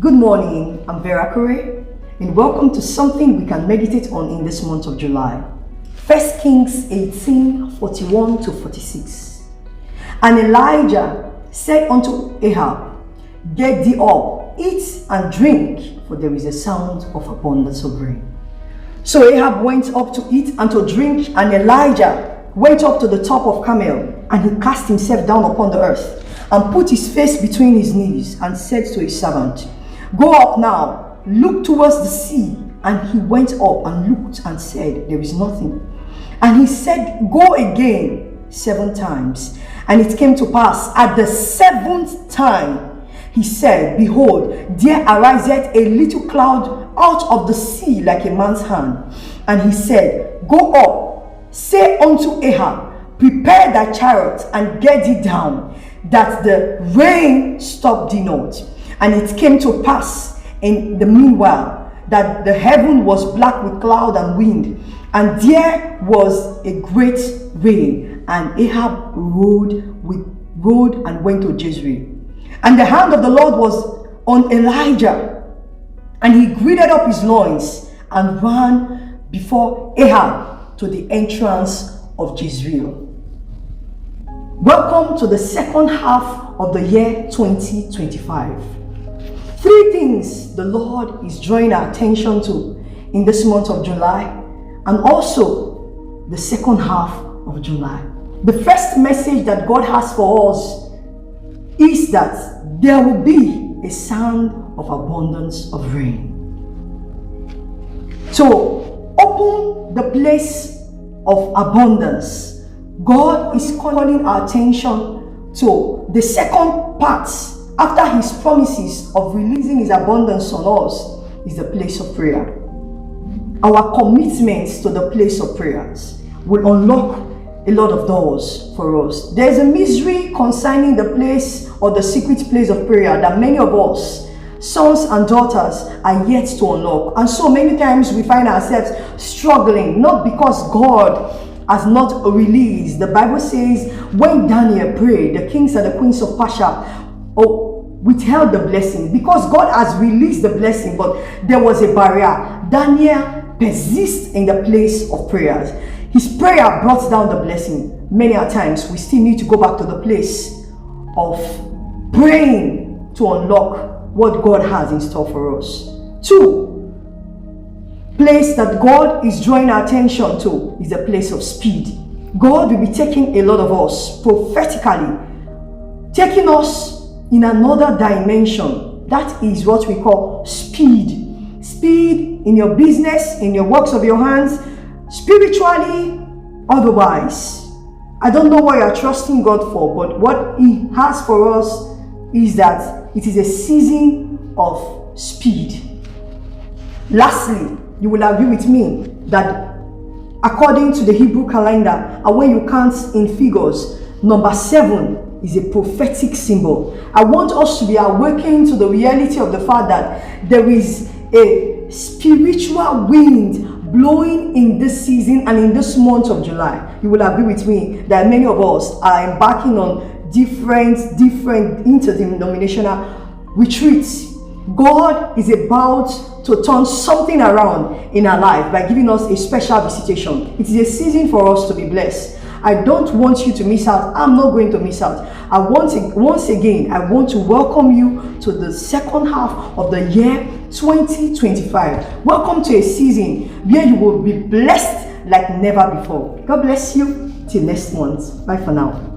Good morning, I'm Verakure, and welcome to something we can meditate on in this month of July. 1 Kings 18:41 to 46. And Elijah said unto Ahab, Get thee up, eat and drink, for there is a sound of abundance of rain. So Ahab went up to eat and to drink, and Elijah went up to the top of Carmel, and he cast himself down upon the earth, and put his face between his knees, and said to his servant, Go up now, look towards the sea. And he went up and looked and said, There is nothing. And he said, Go again 7 times. And it came to pass at the 7th time, he said, Behold, there ariseth a little cloud out of the sea like a man's hand. And he said, Go up, say unto Ahab, Prepare thy chariot and get thee down, that the rain stop thee not. And it came to pass in the meanwhile that the heaven was black with cloud and wind, and there was a great rain. And Ahab rode and went to Jezreel. And the hand of the Lord was on Elijah, and he girded up his loins and ran before Ahab to the entrance of Jezreel. Welcome to the second half of the year 2025. 3 things the Lord is drawing our attention to in this month of July, and also the second half of July. The first message that God has for us is that there will be a sound of abundance of rain. So open the place of abundance. God is calling our attention to the second part after his promises of releasing his abundance on us is the place of prayer. Our commitments to the place of prayers will unlock a lot of doors for us. There's a mystery concerning the place or the secret place of prayer that many of us, sons and daughters, are yet to unlock. And so many times we find ourselves struggling, not because God has not released. The Bible says when Daniel prayed, the kings and the queens of Persia withheld the blessing because God has released the blessing, but there was a barrier. Daniel persists in the place of prayers. His prayer brought down the blessing. Many a times we still need to go back to the place of praying to unlock what God has in store for us. 2, place that God is drawing our attention to is the place of speed. God will be taking a lot of us prophetically, taking us in another dimension. That is what we call speed. Speed in your business, in your works of your hands, spiritually, otherwise. I don't know what you are trusting God for, but what he has for us is that it is a season of speed. Lastly, you will agree with me that according to the Hebrew calendar, and when you count in figures, number 7 is a prophetic symbol. I want us to be awakened to the reality of the fact that there is a spiritual wind blowing in this season and in this month of July. You will agree with me that many of us are embarking on different interdenominational retreats. God is about to turn something around in our life by giving us a special visitation. It is a season for us to be blessed. I don't want you to miss out. I'm not going to miss out. Once again, I want to welcome you to the second half of the year 2025. Welcome to a season where you will be blessed like never before. God bless you. Till next month. Bye for now.